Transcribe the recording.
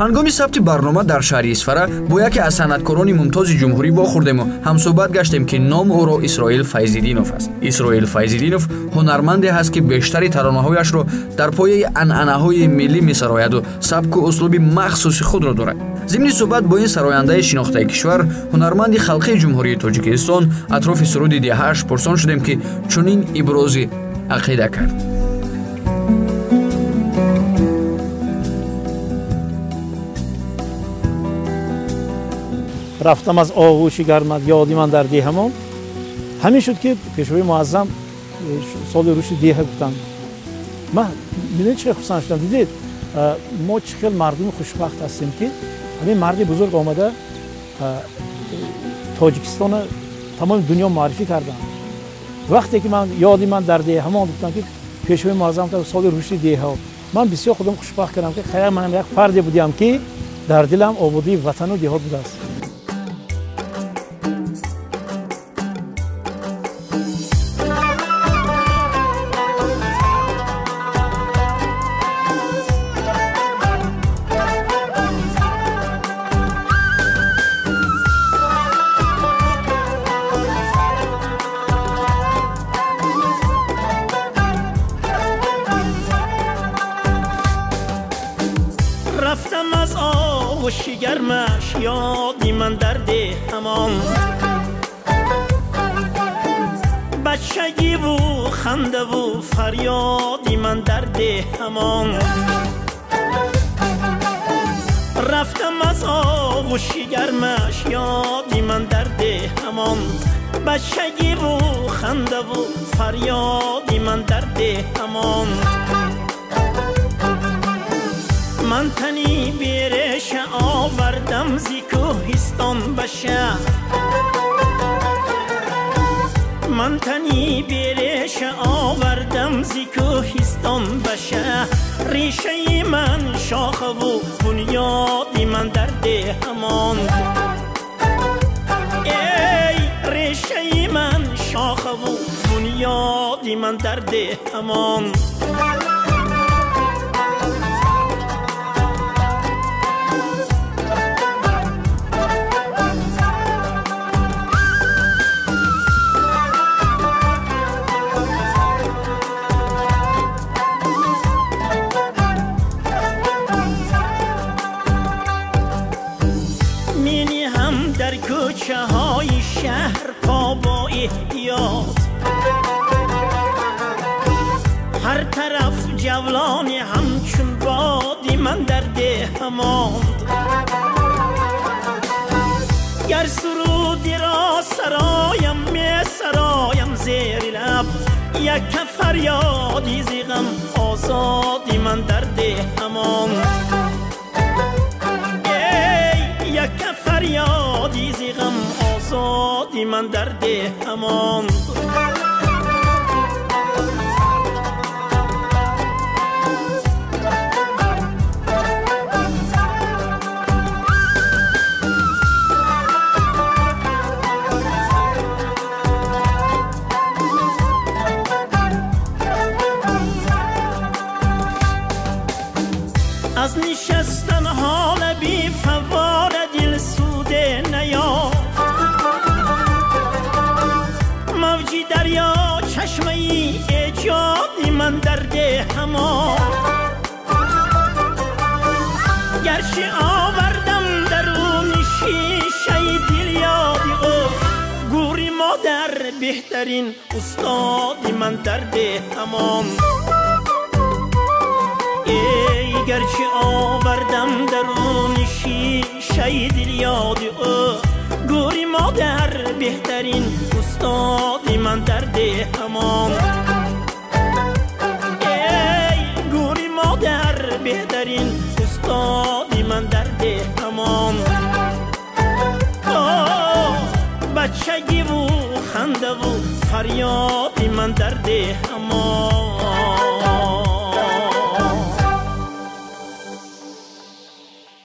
ҳангоми сабти барнома дар шаҳри Исфара бо яке аз санъаткорони мумтози ҷумҳурӣ вохӯрдему ҳамсӯҳбат гаштем, ки ном ӯро Исроил Файзиддинов аст. Исроил Файзиддинов ҳунарманде ҳаст, ки бештари таронаҳояшро дар пояи анъанаҳои миллӣ месарояду сабку услуби махсуси худро дорад. зимни суҳбат бо ин сарояндаи шинохтаи кишвар, ҳунарманди халқии ҷумҳурии Тоҷикистон, атрофи суруди диҳааш пурсон шудем, ки чунин ибрози ақида кард. рафтам аз оғӯши гармад ёди ман дар деҳамон. ҳамин шуд ки пешвои муаззам соли рушди деҳа гуфтанд. ман мидонед чӣ хурсанд шудам. дидед мо чӣ хел мардуми хушбахт ҳастем, ки ҳамин марди бузург омада Тоҷикистону тамоми дунё муаррифӣ карданд. вақте ки ман ёди ман дар деҳамон гуфтам, ки пешвои муаззам соли рушди деҳа, ман бисёр худам хушбахт кардам, ки хайр манам як фарде будам, ки дар дилам ободии ватану деҳот будааст. رفتم از آغوش گرمش یادی من در دهمان، بچگی و خنده و فریادی من در دهمان. رفتم از آغوش گرمش یادی من در دهمان، بچگی و خنده و فریادی من در دهمان. من تنی بیرش آوردم زی کوهستان به شهر، من تنی بیرش آوردم زی کوهستان به شهر. ریشه من شاخه و بنیادی من در دهمان، ای ریشه من شاخه و بنیادی من در دهمان. در کوچه های شهر پا با احتیاط، هر طرف جولان همچون بادی من در ده ماند. گر سرودی را سرایم می سرایم زیر لب، یک فریادی زیغم آزادی من در ده ماند. یک فریادی زیغم آزادی من در ده ماند. از نشستن حال بی فوار دل سوده نیافت، موجی دریا چشمه ای ایجادی من در دهم آورد. گرچه آوردم درون شیشه دل یادی او، گوری مادر بهترین استادی من در دهم آورد. گرچه آوردم درون شیشه دل یاد او، گوری مادر بهترین استادی من در دهمان. ای گوری مادر بهترین استادی من در دهمان. بچگی و خنده و فریادی من در دهمان.